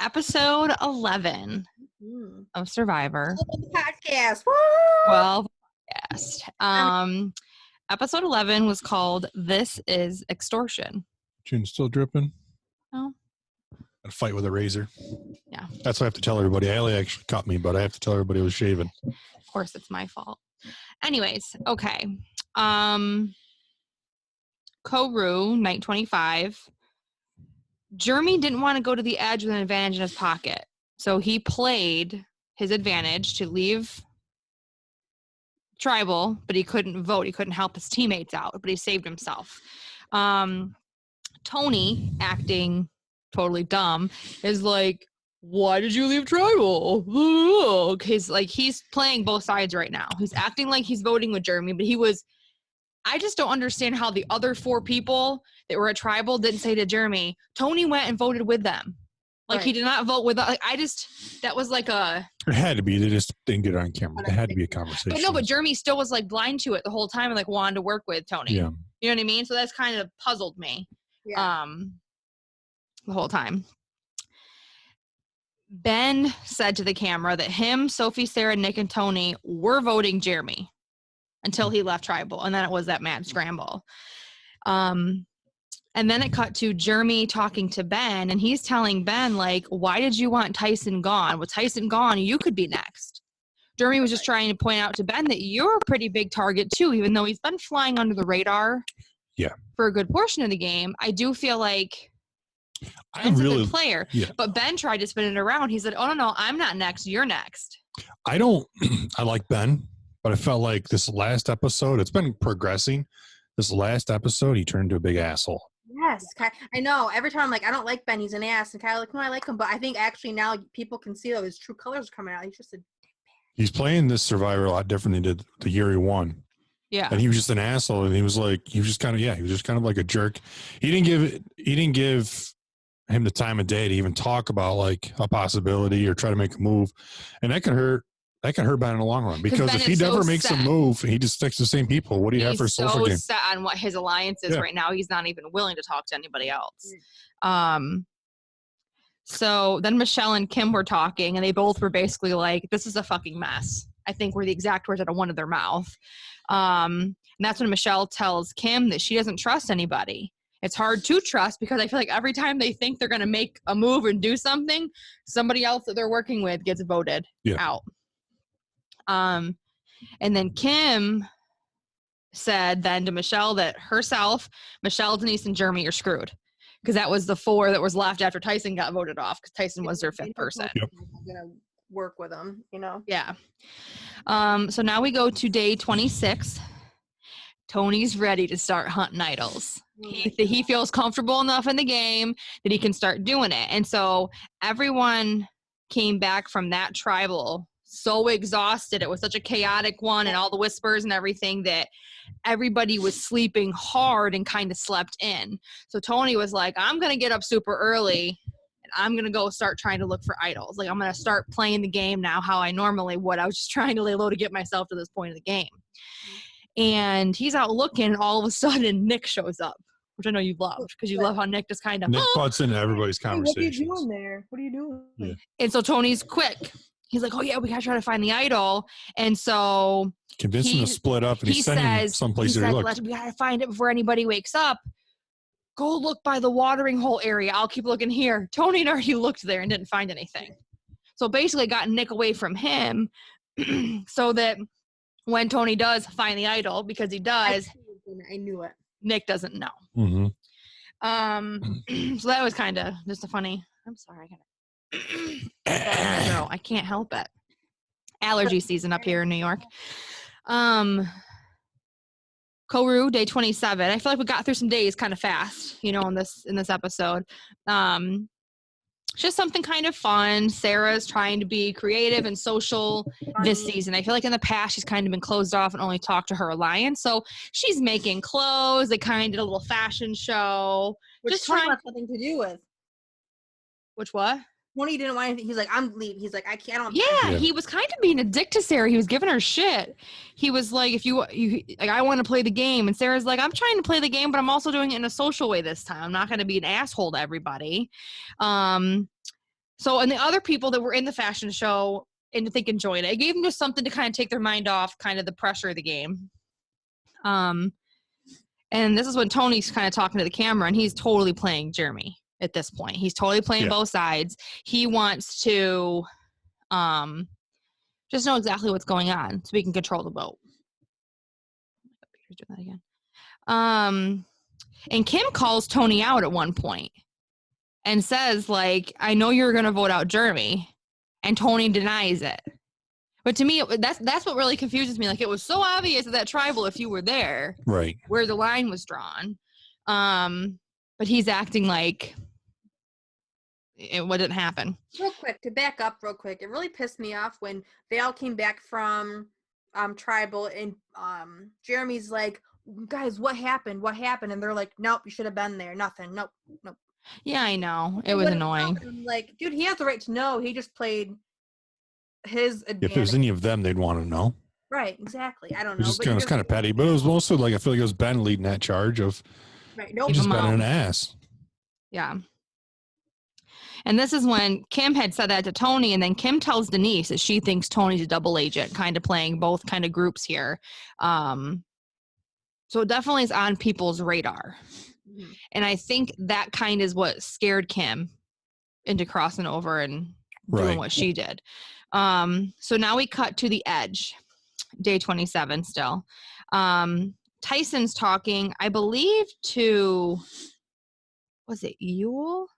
episode 11 of Survivor. Podcast. 12 podcast. Episode 11 was called This is Extortion. Chin still dripping? No. A fight with a razor. Yeah. That's what I have to tell everybody. Allie actually cut me, but I have to tell everybody it was shaven. Of course, it's my fault. Anyways, okay. Koru, night 25. Jeremy didn't want to go to the edge with an advantage in his pocket. So he played his advantage to leave tribal, but he couldn't vote. He couldn't help his teammates out, but he saved himself. Tony, acting totally dumb, is like, why did you leave tribal? He's playing both sides right now. He's acting like he's voting with Jeremy, but I just don't understand how the other 4 people that were at tribal didn't say to Jeremy, Tony went and voted with them. Like, right. He did not vote with us. That was like a... It had to be. They just didn't get it on camera. It had to be a conversation. But no, but Jeremy still was like blind to it the whole time and like wanted to work with Tony. Yeah. You know what I mean? So that's kind of puzzled me. Yeah. The whole time. Ben said to the camera that him, Sophie, Sarah, Nick, and Tony were voting Jeremy until he left tribal. And then it was that mad scramble. And then it cut to Jeremy talking to Ben, and he's telling Ben, like, why did you want Tyson gone? With Tyson gone, you could be next. Jeremy was just trying to point out to Ben that you're a pretty big target, too, even though he's been flying under the radar for a good portion of the game. I do feel like Ben's a good player. Yeah. But Ben tried to spin it around. He said, oh, no, I'm not next. You're next. I like Ben, but I felt like this last episode, it's been progressing. This last episode, he turned into a big asshole. Yes, I know. Every time I'm like, I don't like Ben. He's an ass. And Kyle's like, no, I like him. But I think actually now people can see that his true colors are coming out. He's playing this Survivor a lot different than he did the year he won. Yeah. And he was just an asshole. And he was just kind of like a jerk. He didn't give him the time of day to even talk about like a possibility or try to make a move. And that could hurt Ben in the long run, because if he never makes a move, he just sticks to the same people. What do you have for a social game? He's so set on what his alliance is right now. He's not even willing to talk to anybody else. So then Michelle and Kim were talking, and they both were basically like, this is a fucking mess. I think were the exact words out of one of their mouth. And that's when Michelle tells Kim that she doesn't trust anybody. It's hard to trust because I feel like every time they think they're going to make a move and do something, somebody else that they're working with gets voted out. And then Kim said then to Michelle that herself, Michelle, Denise, and Jeremy are screwed, because that was the 4 that was left after Tyson got voted off, because Tyson was their 5th person. I'm gonna work with them, you know. Yeah. So now we go to day 26. Tony's ready to start hunting idols. He feels comfortable enough in the game that he can start doing it. And so everyone came back from that tribal so exhausted. It was such a chaotic one, and all the whispers and everything, that everybody was sleeping hard and kind of slept in. So Tony was like, I'm going to get up super early and I'm going to go start trying to look for idols. Like, I'm going to start playing the game now how I normally would. I was just trying to lay low to get myself to this point of the game. And he's out looking, and all of a sudden Nick shows up, which I know you loved, because you love how Nick just kind of Nick butts into everybody's conversation. What are you doing there? What are you doing? Yeah. And so Tony's quick. He's like, oh, yeah, we got to try to find the idol. And so convince him to split up, and he sent him someplace to look. We got to find it before anybody wakes up. Go look by the watering hole area. I'll keep looking here. Tony had already looked there and didn't find anything. So basically got Nick away from him so that when Tony does find the idol, because he does. I knew it. Nick doesn't know. Mm-hmm. So that was kind of just a funny, I'm sorry. I can't help it. Allergy season up here in New York. Koru, day 27. I feel like we got through some days kind of fast, in this episode. Just something kind of fun. Sarah's trying to be creative and social this season. I feel like in the past she's kind of been closed off and only talked to her alliance. So she's making clothes. They kind of did a little fashion show. Which just trying nothing to do with. Which what? Tony didn't want anything. He's like, I'm leaving. He's like, I can't. Yeah, he was kind of being a dick to Sarah. He was giving her shit. He was like, if you like, I want to play the game. And Sarah's like, I'm trying to play the game, but I'm also doing it in a social way this time. I'm not going to be an asshole to everybody. So, and the other people that were in the fashion show and I think enjoyed it. It gave them just something to kind of take their mind off kind of the pressure of the game. And this is when Tony's kind of talking to the camera and he's totally playing Jeremy at this point. He's totally playing both sides. He wants to just know exactly what's going on so we can control the vote. Do that again. And Kim calls Tony out at one point and says, like, I know you're going to vote out Jeremy. And Tony denies it. But to me, that's what really confuses me. Like, it was so obvious that tribal, if you were there, right, where the line was drawn. But he's acting like it wouldn't happen. Real quick, to back up real quick, it really pissed me off when they all came back from tribal and Jeremy's like, guys, what happened? What happened? And they're like, nope, you should have been there. Nothing. Nope. Yeah, I know. It was annoying. I'm like, dude, he has the right to know. He just played his advantage. If there's any of them, they'd want to know. Right, exactly. I don't know. It was kind of petty, but it was mostly like, I feel like it was Ben leading that charge of just being an ass. Yeah. And this is when Kim had said that to Tony, and then Kim tells Denise that she thinks Tony's a double agent, kind of playing both kind of groups here. So it definitely is on people's radar. Mm-hmm. And I think that kind is what scared Kim into crossing over and doing what she did. So now we cut to the edge, day 27 still. Tyson's talking, I believe, to, was it Yule?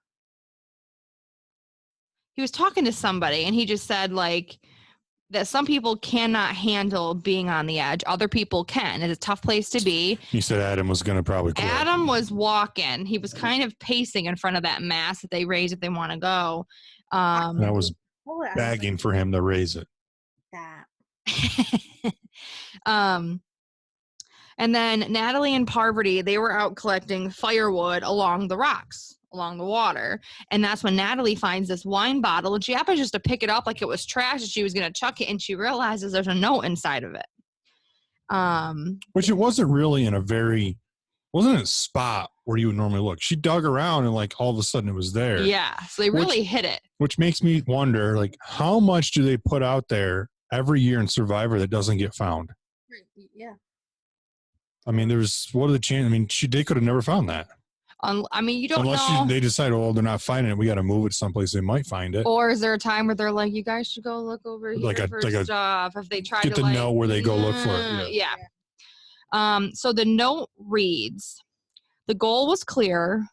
He was talking to somebody and he just said like that some people cannot handle being on the edge. Other people can. It's a tough place to be. He said Adam was going to probably quit. Adam was walking. He was kind of pacing in front of that mass that they raised if they want to go. And I was begging for him to raise it. And then Natalie and Parvati, they were out collecting firewood along the rocks, along the water. And that's when Natalie finds this wine bottle and she happens just to pick it up like it was trash and she was going to chuck it. And she realizes there's a note inside of it. Which it wasn't really in wasn't a spot where you would normally look. She dug around and like all of a sudden it was there. Yeah. So they really hit it. Which makes me wonder, like, how much do they put out there every year in Survivor that doesn't get found? Yeah. I mean, what are the chances? I mean, they could have never found that. I mean, you don't know. Unless they decide, oh, they're not finding it. We got to move it someplace they might find it. Or is there a time where they're like, you guys should go look over here for stuff if they try to know where they go look for it. Yeah. So the note reads, the goal was clear,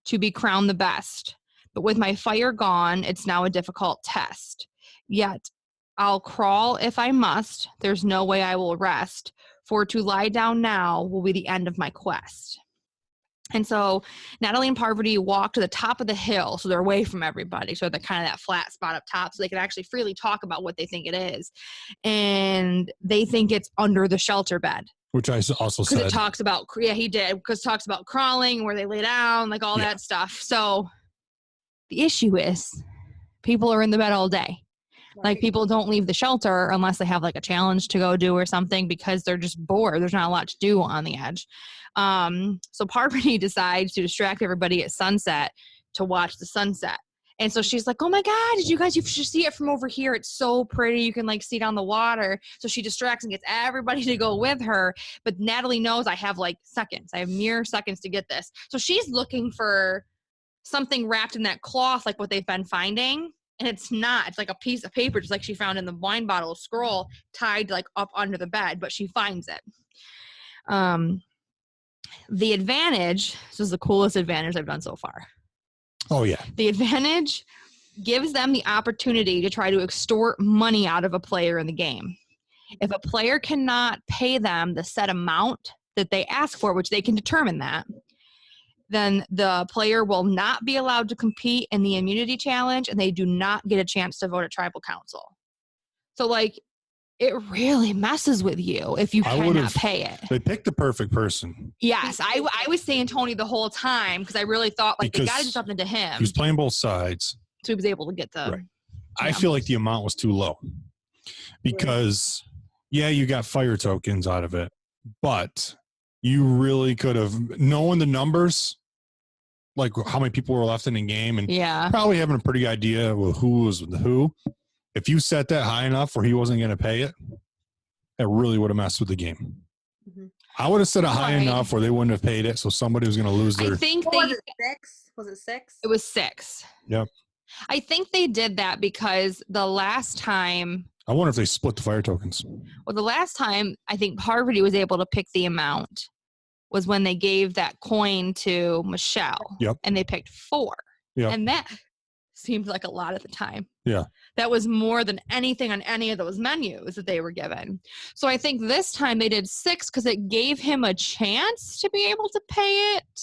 to be crowned the best. But with my fire gone, it's now a difficult test. Yet I'll crawl if I must. There's no way I will rest. For to lie down now will be the end of my quest. And so Natalie and Parvati walk to the top of the hill, so they're away from everybody. So they're kind of that flat spot up top, so they can actually freely talk about what they think it is. And they think it's under the shelter bed. Which I also said. Because it talks about, he did, because it talks about crawling, where they lay down, like all that stuff. So the issue is people are in the bed all day. Like, people don't leave the shelter unless they have like a challenge to go do or something because they're just bored. There's not a lot to do on the edge. So Parvati decides to distract everybody at sunset to watch the sunset. And so she's like, oh my God, you should see it from over here. It's so pretty. You can like see down the water. So she distracts and gets everybody to go with her. But Natalie knows I have like seconds. I have mere seconds to get this. So she's looking for something wrapped in that cloth, like what they've been finding. And it's not. It's like a piece of paper, just like she found in the wine bottle, a scroll tied like up under the bed, but she finds it. The advantage, this is the coolest advantage I've done so far. Oh, yeah. The advantage gives them the opportunity to try to extort money out of a player in the game. If a player cannot pay them the set amount that they ask for, which they can determine that, then the player will not be allowed to compete in the immunity challenge and they do not get a chance to vote at tribal council. So like, it really messes with you if you cannot pay it. They picked the perfect person. Yes. I was saying Tony the whole time because I really thought like they got to do something to him. He was playing both sides. So he was able to get the. Right. I feel like the amount was too low because you got fire tokens out of it, but you really could have, knowing the numbers, like how many people were left in the game, and Yeah. probably having a pretty good idea of who was with who. If you set that high enough where he wasn't going to pay it, that really would have messed with the game. Mhm. I would have set it high Right. enough where they wouldn't have paid it, so somebody was going to lose I their. think What was it, 6? Was it 6? it was 6. Yep. I think they did that because the last time, I wonder if they split the fire tokens. well, the last time I think Parvati was able to pick the amount was when they gave that coin to Michelle. Yep. And they picked 4. Yep. And that seemed like a lot at the time. Yeah. That was more than anything on any of those menus that they were given. So I think this time they did 6 because it gave him a chance to be able to pay it.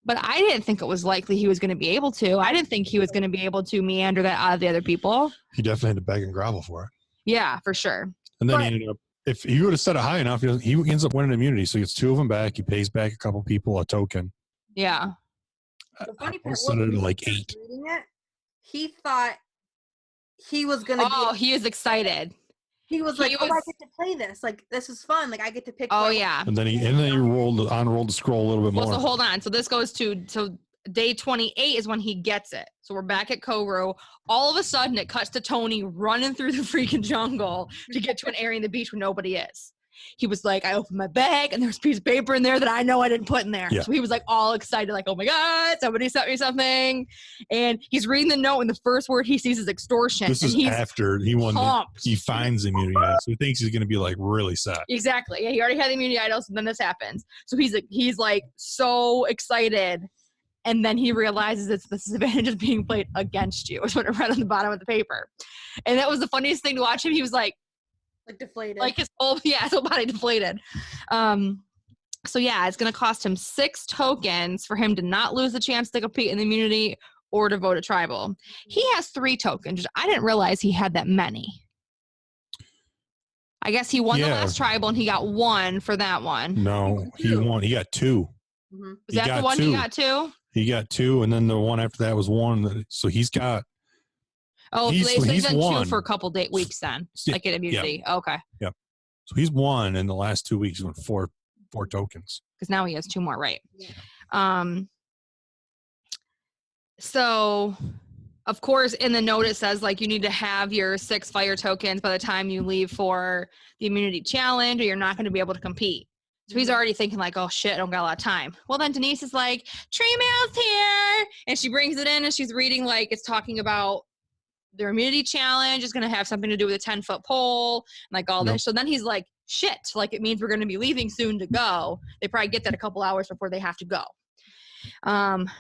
But I didn't think it was likely he was going to be able to. I didn't think he was going to be able to meander that out of the other people. He definitely had to beg and grovel for it. Yeah, for sure. And then he ended up, if he would have set it high enough, he ends up winning immunity. So he gets 2 of them back. He pays back a couple people a token. Yeah. The funny I part set it was at like when he 8. was reading it, he thought he was gonna Oh, be. he is excited. He was he like, "Oh, I was- get to play this. Like, this is fun. Like, I get to pick." Oh, what- yeah. And then he rolled the scroll a little bit more. Well, so hold on. So this goes to day 28 is when he gets it. So we're back at Koro. All of a sudden, it cuts to Tony running through the freaking jungle to get to an area in the beach where nobody is. He was like, I opened my bag and there's a piece of paper in there that I know I didn't put in there. Yeah. So he was like all excited, like, oh my God, somebody sent me something. And he's reading the note and the first word he sees is extortion. This and is he's after he won. pumped. He finds immunity, so he thinks he's going to be like really sad. Exactly. Yeah, he already had the immunity idols, and then this happens. So he's like so excited, and then he realizes it's this advantage is being played against you. Is what it read on the bottom of the paper, and that was the funniest thing to watch him. He was like deflated. like his whole body deflated. So yeah, it's gonna cost him 6 tokens for him to not lose the chance to compete in the immunity or to vote a tribal. He has 3 tokens. I didn't realize he had that many. I guess he won the last tribal and he got 1 for that one. No, he won. He got 2. Mm-hmm. Was that the one he got 2? He got 2, and then the one after that was 1. So he's got. Oh, he's so he's done won. 2 for a couple weeks then, like in immunity. Yeah. Okay. Yep. So he's won in the last 2 weeks. He's won 4 tokens. Because now he has 2 more, right? Yeah. So, of course, in the note it says like you need to have your 6 fire tokens by the time you leave for the immunity challenge, or you're not going to be able to compete. So he's already thinking like, oh shit, I don't got a lot of time. Well, then Denise is like, tree mail's here, and she brings it in and she's reading like it's talking about their immunity challenge is going to have something to do with a 10-foot pole and like all this. So then he's like, shit, like it means we're going to be leaving soon to go. They probably get that a couple hours before they have to go.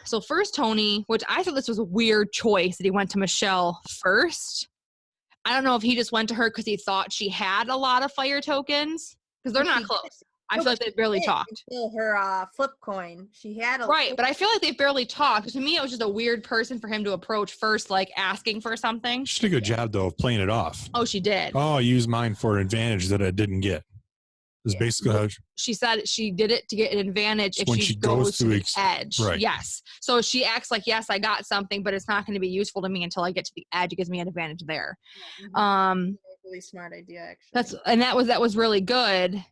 So first Tony, which I thought this was a weird choice that he went to Michelle first. I don't know if he just went to her because he thought she had a lot of fire tokens because they're not close. I feel like they barely talked. Until her flip coin, she had a right, but I feel like they barely talked. To me, it was just a weird person for him to approach first, like asking for something. She did a good job though of playing it off. Oh, she did. Oh, I used mine for an advantage that I didn't get. It's basically how she said she did it to get an advantage if when she goes to the edge. Right. Yes. So she acts like, yes, I got something, but it's not going to be useful to me until I get to the edge. It gives me an advantage there. Really smart idea, actually. That was really good.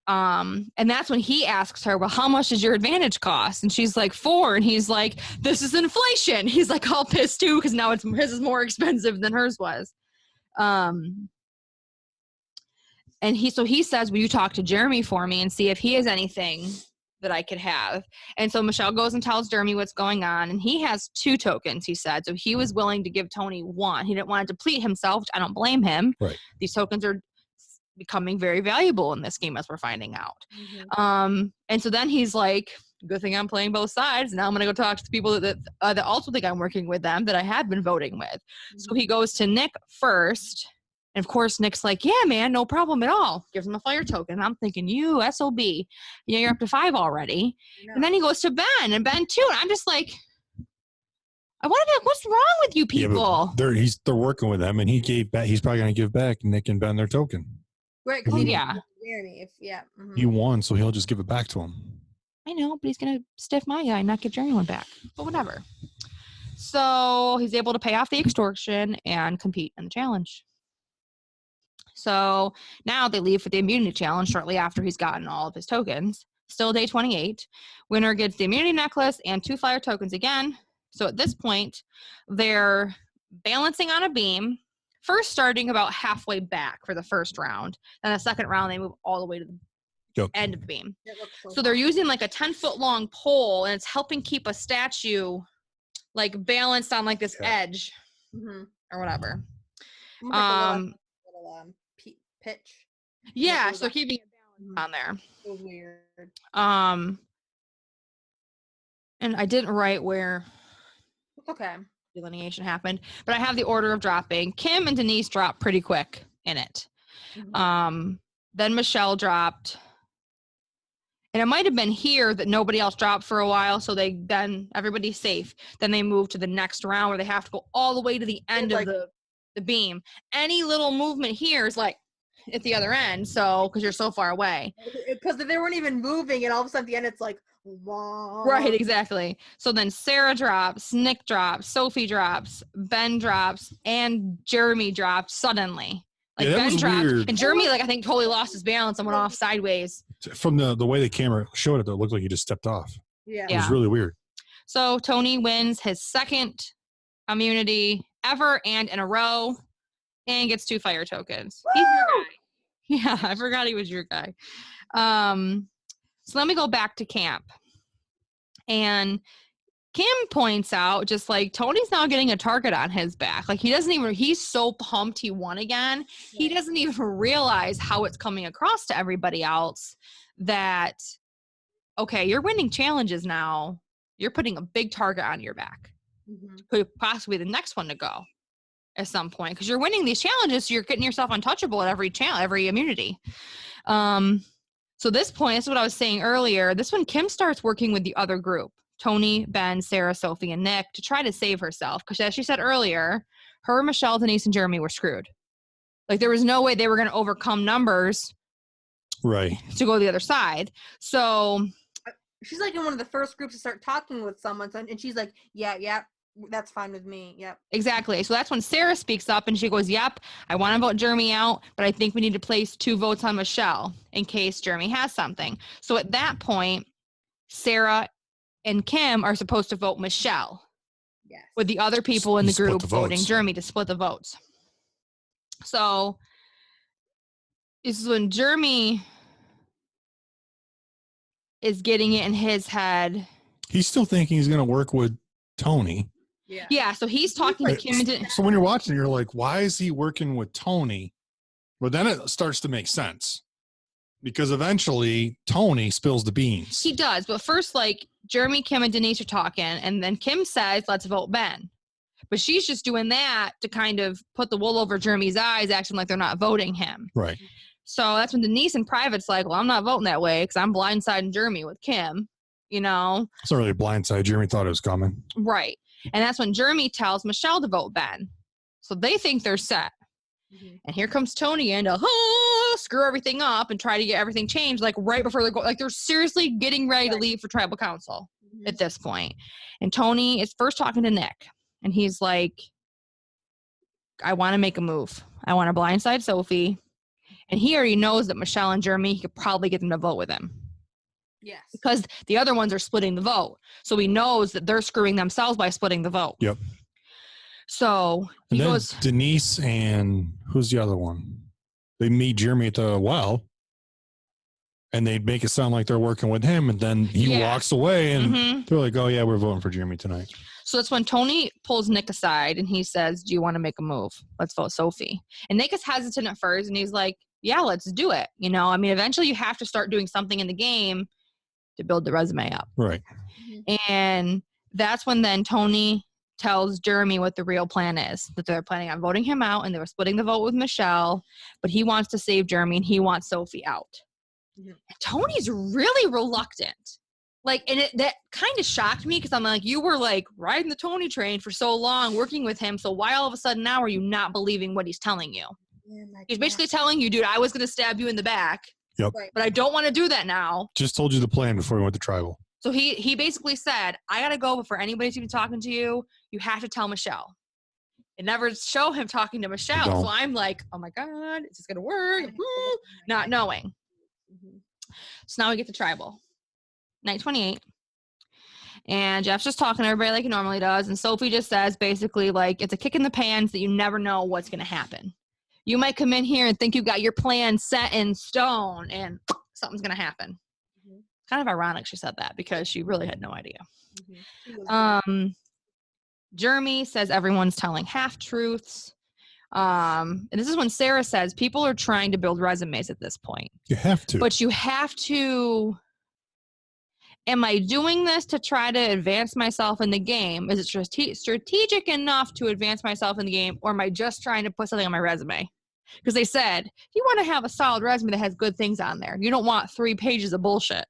And that's when he asks her, well, how much does your advantage cost? And she's like 4. And he's like, this is inflation. He's like all pissed too, because now his is more expensive than hers was. And he says, will you talk to Jeremy for me and see if he has anything that I could have? And so Michelle goes and tells Jeremy what's going on. And he has 2 tokens, he said. So he was willing to give Tony 1. He didn't want to deplete himself, which I don't blame him. Right. These tokens are becoming very valuable in this game, as we're finding out. And so then he's like, good thing I'm playing both sides. Now I'm going to go talk to the people that also think I'm working with them, that I have been voting with. So he goes to Nick first. And of course, Nick's like, yeah, man, no problem at all. Gives him a fire token. I'm thinking, you SOB. Yeah, you're up to 5 already. No. And then he goes to Ben, and Ben too. And I'm just like, I want to be like, what's wrong with you people? Yeah, they're working with them, and he gave back. He's probably going to give back Nick and Ben their token. Right. Yeah. He won, so he'll just give it back to him. I know, but he's going to stiff my guy and not give Jeremy one back. But whatever. So he's able to pay off the extortion and compete in the challenge. So now they leave for the immunity challenge shortly after he's gotten all of his tokens. Still day 28. Winner gets the immunity necklace and 2 flyer tokens again. So at this point, they're balancing on a beam, first starting about halfway back for the first round. Then the second round, they move all the way to the end of the beam. So they're using like a 10-foot long pole, and it's helping keep a statue like balanced on like this edge or whatever. Little pitch. Yeah, so they're keeping it balanced on there. It was weird. And I didn't write where Okay. delineation happened, but I have the order of dropping. Kim and Denise dropped pretty quick in it. Then Michelle dropped, and it might have been here that nobody else dropped for a while, so then everybody's safe. Then they move to the next round where they have to go all the way to the end of the beam. Any little movement here is like at the other end, so because you're so far away. Because they weren't even moving, and all of a sudden at the end it's like, wow. Right, exactly. So then Sarah drops, Nick drops, Sophie drops, Ben drops, and Jeremy drops suddenly. Like Ben dropped, weird. And Jeremy, like I think, totally lost his balance and went off sideways. From the way the camera showed it, it looked like he just stepped off. Yeah. It was really weird. So Tony wins his second immunity ever and in a row, and gets 2 fire tokens. He's your guy. Yeah, I forgot he was your guy. So let me go back to camp. And Kim points out just like Tony's now getting a target on his back. Like he's so pumped he won again. He doesn't even realize how it's coming across to everybody else that, okay, you're winning challenges now. You're putting a big target on your back. Could possibly be the next one to go at some point because you're winning these challenges. So you're getting yourself untouchable at every immunity. So this point, this is what I was saying earlier. This one, Kim starts working with the other group, Tony, Ben, Sarah, Sophie, and Nick, to try to save herself. Because as she said earlier, her, Michelle, Denise, and Jeremy were screwed. Like there was no way they were going to overcome numbers, right, to go to the other side. So she's like in one of the first groups to start talking with someone, and she's like, yeah, that's fine with me. Yep. Exactly. So that's when Sarah speaks up and she goes, yep, I want to vote Jeremy out, but I think we need to place 2 votes on Michelle in case Jeremy has something. So at that point, Sarah and Kim are supposed to vote Michelle. Yes. With the other people in the group voting Jeremy to split the votes. So this is when Jeremy is getting it in his head. He's still thinking he's going to work with Tony. Yeah, so he's talking to Kim. So when you're watching, you're like, why is he working with Tony? But then it starts to make sense because eventually Tony spills the beans. He does, but first, like, Jeremy, Kim, and Denise are talking, and then Kim says, let's vote Ben. But she's just doing that to kind of put the wool over Jeremy's eyes, acting like they're not voting him. Right. So that's when Denise in private's like, well, I'm not voting that way because I'm blindsiding Jeremy with Kim, you know? It's not really a blindside. Jeremy thought it was coming. Right. And that's when Jeremy tells Michelle to vote Ben. So they think they're set. And here comes Tony in to screw everything up and try to get everything changed, like right before they're going. Like they're seriously getting ready to leave for tribal council at this point. And Tony is first talking to Nick. And he's like, I want to make a move. I want to blindside Sophie. And he already knows that Michelle and Jeremy, he could probably get them to vote with him. Yes. Because the other ones are splitting the vote. So he knows that they're screwing themselves by splitting the vote. Yep. So he goes. Denise and who's the other one? They meet Jeremy at the well. And they make it sound like they're working with him. And then he walks away and they're like, oh, yeah, we're voting for Jeremy tonight. So that's when Tony pulls Nick aside and he says, do you want to make a move? Let's vote Sophie. And Nick is hesitant at first. And he's like, yeah, let's do it. You know, I mean, eventually you have to start doing something in the game to build the resume up. Right. And that's when then Tony tells Jeremy what the real plan is, that they're planning on voting him out and they were splitting the vote with Michelle, but he wants to save Jeremy and he wants Sophie out. Tony's really reluctant. Like, and that kind of shocked me because I'm like, you were like riding the Tony train for so long, working with him. So why all of a sudden now are you not believing what he's telling you? He's basically telling you, dude, I was going to stab you in the back. Yep. But I don't want to do that now. Just told you the plan before we went to tribal. So he basically said, I got to go before anybody's even talking to you. You have to tell Michelle. It never show him talking to Michelle. So I'm like, oh my God, is this going to work? Not knowing. So now we get to tribal. night 28. And Jeff's just talking to everybody like he normally does. And Sophie just says basically like it's a kick in the pants that you never know what's going to happen. You might come in here and think you've got your plan set in stone and something's going to happen. Kind of ironic she said that because she really had no idea. Jeremy says everyone's telling half-truths. And this is when Sarah says people are trying to build resumes at this point. You have to. But you have to... Am I doing this to try to advance myself in the game? Is it strategic enough to advance myself in the game? Or am I just trying to put something on my resume? Because they said, you want to have a solid resume that has good things on there. You don't want 3 pages of bullshit.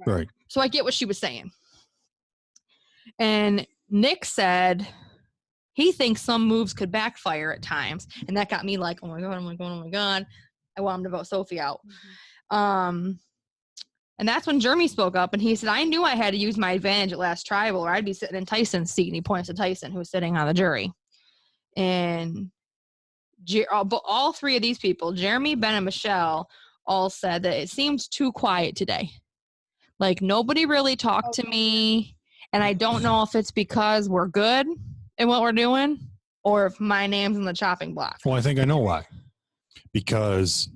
Right. So I get what she was saying. And Nick said he thinks some moves could backfire at times. And that got me like, oh my God, oh my God, oh my God. I want him to vote Sophie out. And that's when Jeremy spoke up and he said, I knew I had to use my advantage at last tribal or I'd be sitting in Tyson's seat. And he points to Tyson, who was sitting on the jury. And all 3 of these people, Jeremy, Ben, and Michelle, all said that it seemed too quiet today. Like nobody really talked to me. And I don't know if it's because we're good in what we're doing or if my name's in the chopping block. Well, I think I know why. Because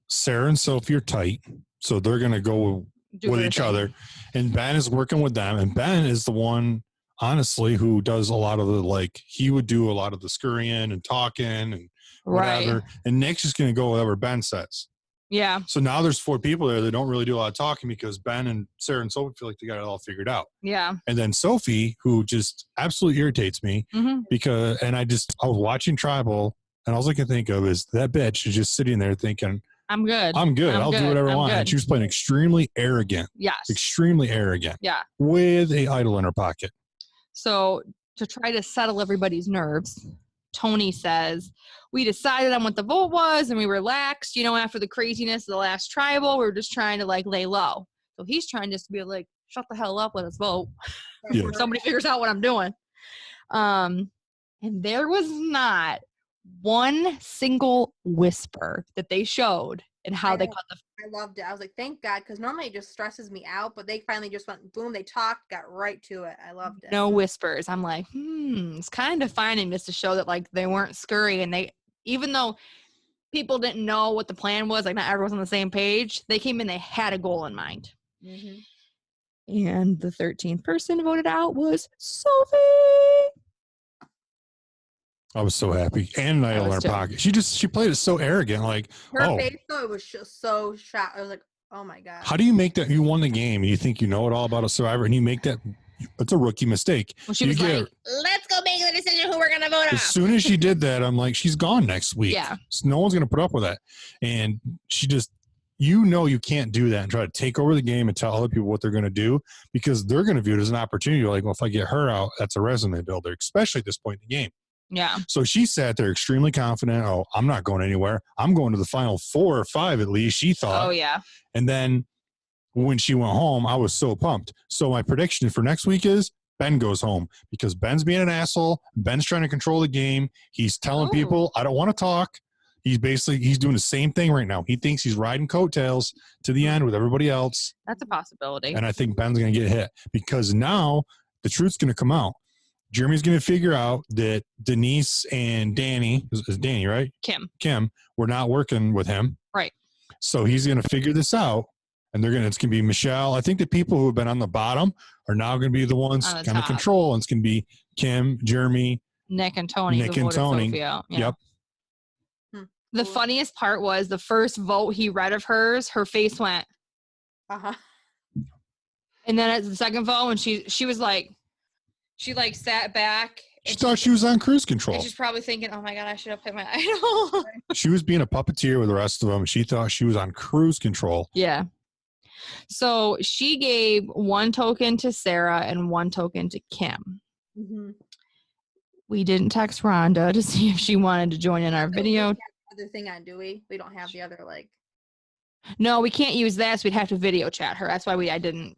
Sarah and Sophie are tight. So they're going to go with each other. And Ben is working with them. And Ben is the one, honestly, who does a lot of the, like, he would do a lot of the scurrying and talking and whatever. Right. And Nick's just going to go whatever Ben says. Yeah. So now there's 4 people there that don't really do a lot of talking because Ben and Sarah and Sophie feel like they got it all figured out. Yeah. And then Sophie, who just absolutely irritates me because, and I was watching Tribal and all I can think of is that bitch is just sitting there thinking, I'm good. I'll do whatever I want. And she was playing extremely arrogant. Yes. Extremely arrogant. Yeah. With a idol in her pocket. So to try to settle everybody's nerves, Tony says, we decided on what the vote was and we relaxed, after the craziness of the last tribal. We were just trying to like lay low. So he's trying just to be like, shut the hell up, let us vote. Yeah. Somebody figures out what I'm doing. And there was not one single whisper that they showed and how they cut the. I loved it. I was like, thank God, because normally it just stresses me out, but they finally just went boom. They talked, got right to it. I loved it. No whispers. I'm like, it's kind of defining just to show that like they weren't scurry and they, even though people didn't know what the plan was, like not everyone's on the same page. They came in, they had a goal in mind. And the 13th person voted out was Sophie. I was so happy. And an idol in her pocket. She played it so arrogant. Like her face though, it was just so shocked. I was like, oh my God. How do you make that? You won the game and you think you know it all about a survivor and you make that. It's a rookie mistake. Well, she was like, let's go make the decision who we're going to vote on. As soon as she did that, I'm like, she's gone next week. Yeah. So no one's going to put up with that. And she just, you can't do that and try to take over the game and tell other people what they're going to do because they're going to view it as an opportunity. Like, well, if I get her out, that's a resume builder, especially at this point in the game. Yeah. So she sat there extremely confident. Oh, I'm not going anywhere. I'm going to the final 4 or 5 at least, she thought. Oh, yeah. And then when she went home, I was so pumped. So my prediction for next week is Ben goes home because Ben's being an asshole. Ben's trying to control the game. He's telling people, I don't want to talk. He's doing the same thing right now. He thinks he's riding coattails to the end with everybody else. That's a possibility. And I think Ben's going to get hit because now the truth's going to come out. Jeremy's going to figure out that Denise and Danny, is Danny, right? Kim, were not working with him. Right. So he's going to figure this out. And it's going to be Michelle. I think the people who have been on the bottom are now going to be the ones kind of control. And it's going to be Kim, Jeremy, Nick and Tony. Yeah. Yep. The funniest part was the first vote he read of hers, her face went. And then at the second vote, and she was like, she like sat back. She thought she was on cruise control. And she's probably thinking, oh my God, I should have picked my idol. She was being a puppeteer with the rest of them. She thought she was on cruise control. Yeah. So she gave 1 token to Sarah and 1 token to Kim. We didn't text Rhonda to see if she wanted to join in our video. Other thing on, do we? We don't have the other like. No, we can't use that. So we'd have to video chat her. That's why I didn't.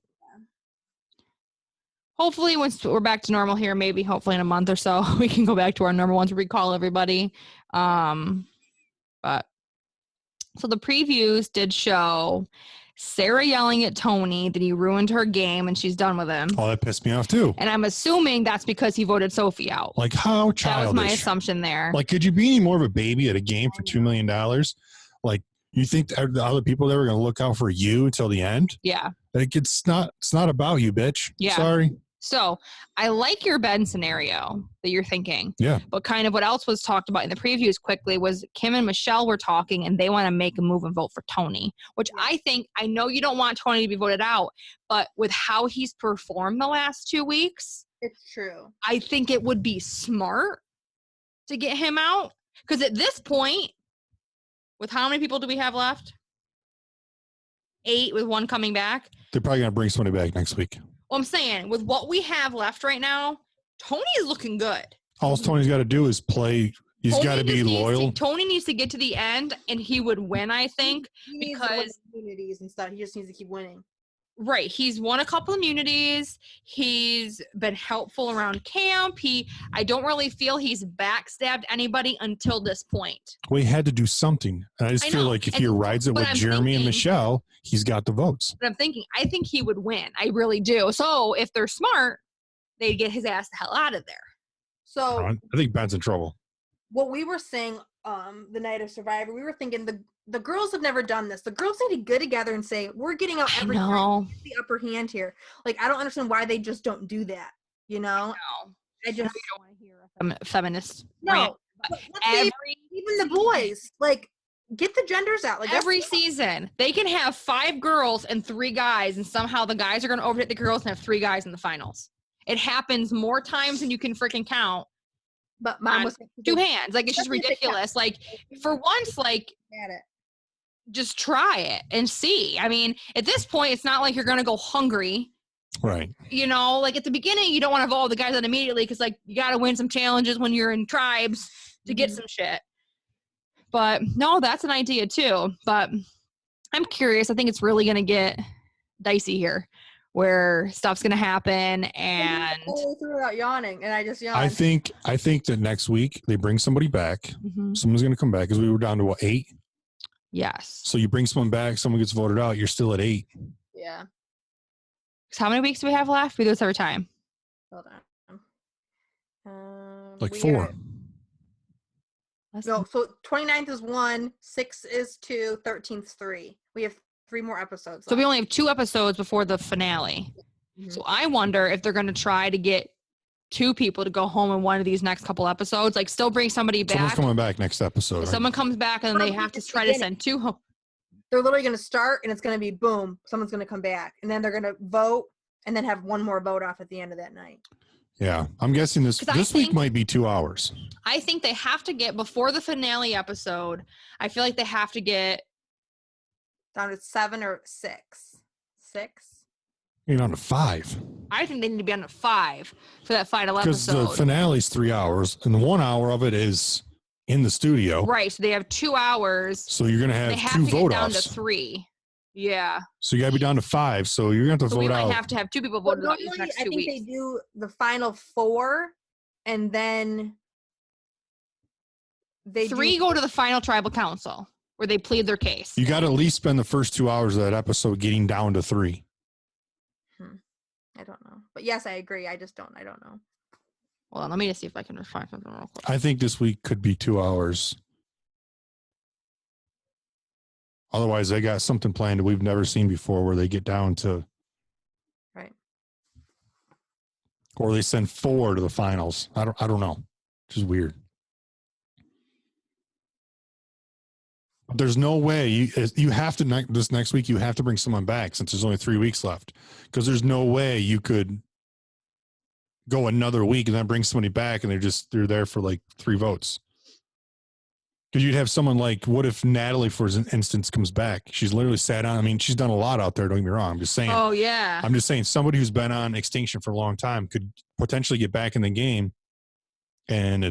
Hopefully, once we're back to normal here, maybe hopefully in a month or so, we can go back to our normal ones to recall everybody. But so the previews did show Sarah yelling at Tony that he ruined her game and she's done with him. Oh, that pissed me off too. And I'm assuming that's because he voted Sophie out. Like, how childish. That was my assumption there. Like, could you be any more of a baby at a game for $2 million? Like, you think the other people that were going to look out for you until the end? Yeah. Like, it's not about you, bitch. Yeah. Sorry. So I like your Ben scenario that you're thinking. Yeah. But kind of what else was talked about in the previews quickly was Kim and Michelle were talking and they want to make a move and vote for Tony, which I know you don't want Tony to be voted out, but with how he's performed the last 2 weeks, it's true. I think it would be smart to get him out. Because at this point, with how many people do we have left? 8 with 1 coming back. They're probably going to bring somebody back next week. Well, I'm saying with what we have left right now, Tony is looking good. All Tony's got to do is play. He's got to be loyal. Tony needs to get to the end, and he would win, I think, because immunities and stuff. He just needs to keep winning. Right. He's won a couple immunities. He's been helpful around camp. I don't really feel he's backstabbed anybody until this point. We had to do something. And I just feel like if he rides it with Jeremy and Michelle, he's got the votes. But I think he would win. I really do. So if they're smart, they'd get his ass the hell out of there. So I think Ben's in trouble. What we were saying the night of Survivor, we were thinking the girls have never done this. The girls need to get together and say, we're getting out every time. The upper hand here. Like, I don't understand why they just don't do that, you know? I just don't want to hear a feminist rant. Even the boys, like, get the genders out. Like every season, they can have 5 girls and 3 guys, and somehow the guys are going to overtake the girls and have 3 guys in the finals. It happens more times than you can freaking count. But mom was 2 hands. Like, it's just ridiculous. Like, for once, like, just try it and see. I mean, at this point, it's not like you're going to go hungry. Right. You know, like at the beginning, you don't want to vote the guys out immediately because, like, you got to win some challenges when you're in tribes to get some shit. But no, that's an idea too. But I'm curious. I think it's really going to get dicey here, where stuff's going to happen. And without yawning, and I just yawned. I think that next week they bring somebody back. Mm-hmm. Someone's going to come back because we were down to what, 8? Yes. So you bring someone back, someone gets voted out, you're still at 8. Yeah. So how many weeks do we have left? We do this every time. Hold on. Like 4. No, so 29th is 1, 6 is 2, 13th 3. We have 3 more episodes left. So we only have 2 episodes before the finale. Mm-hmm. So I wonder if they're going to try to get 2 people to go home in one of these next couple episodes. Like, still bring somebody back. Someone's coming back next episode. Right? Someone comes back, and then they have to try to send 2 home. They're literally going to start, and it's going to be boom. Someone's going to come back, and then they're going to vote, and then have one more vote off at the end of that night. Yeah, I'm guessing this week might be 2 hours. I think they have to get, before the finale episode, I feel like they have to get down to 7 or 6. 6? You're down to 5. I think they need to be on to 5 for that final episode. Because the finale's 3 hours, and 1 hour of it is in the studio. Right, so they have 2 hours. So you're going to have 2 vote-offs. They have to get down to 3. Yeah. So you got to be down to 5. So you're going to have to vote out. We might have to have 2 people voted out these next 2 weeks. I think they do the final 4, and then they 3 go to the final tribal council, where they plead their case. You got to at least spend the first 2 hours of that episode getting down to 3. I don't know. But yes, I agree. I don't know. Well, let me just see if I can find something real quick. I think this week could be 2 hours. Otherwise, they got something planned that we've never seen before where they get down to. Right. Or they send 4 to the finals. I don't know. Which is weird. But there's no way you have to, this next week, you have to bring someone back since there's only 3 weeks left. Because there's no way you could go another week and then bring somebody back and they're there for like 3 votes. Because you'd have someone like, what if Natalie, for instance, comes back? She's literally sat on, I mean, she's done a lot out there, don't get me wrong. I'm just saying. Oh, yeah. I'm just saying somebody who's been on Extinction for a long time could potentially get back in the game, and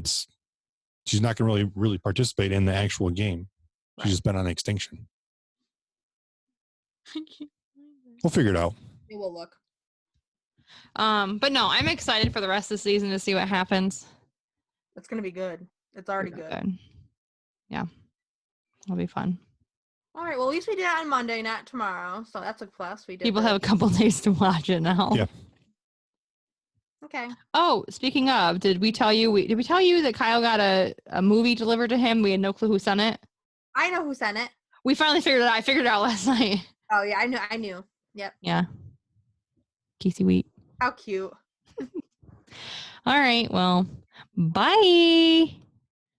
she's not going to really participate in the actual game. She's just been on Extinction. We'll figure it out. We will look. But no, I'm excited for the rest of the season to see what happens. It's going to be good. It's already good. Yeah. It'll be fun. All right. Well, at least we did it on Monday, not tomorrow. So that's a plus. We did. People have a couple days to watch it now. Yeah. Okay. Oh, speaking of, did we tell you that Kyle got a movie delivered to him? We had no clue who sent it. I know who sent it. We finally figured it out. I figured it out last night. Oh yeah, I knew. Yep. Yeah. Casey Wheat. How cute. All right. Well, bye.